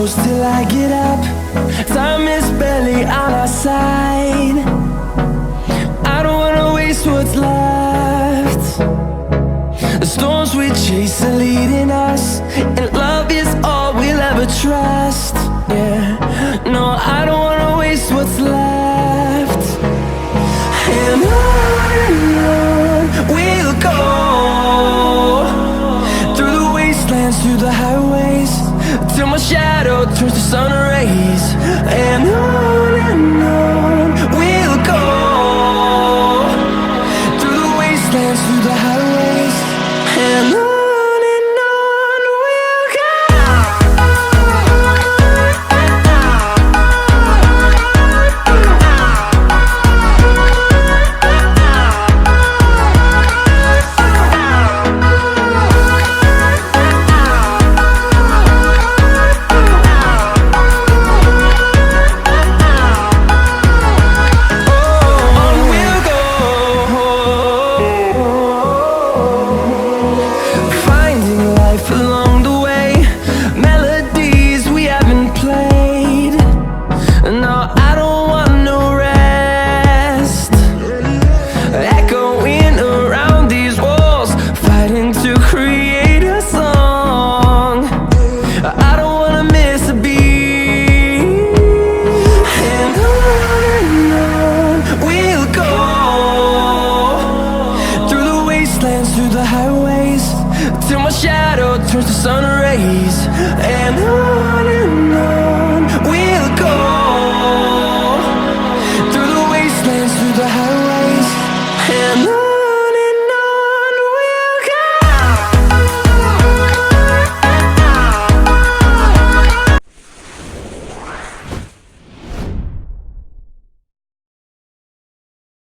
close till I get up. Time is barely on our side. I don't wanna waste what's left. The storms we chase are leading us, and love is all we'll ever trust. Yeah, no, I don't wanna waste what's left. And on we'll go, through the wastelands, through the highways, till my shadow turns to sun rays. And on we'll go, through the wastelands, through the highways, and on we'll go. Through the highways, till my shadow turns to sun rays. And on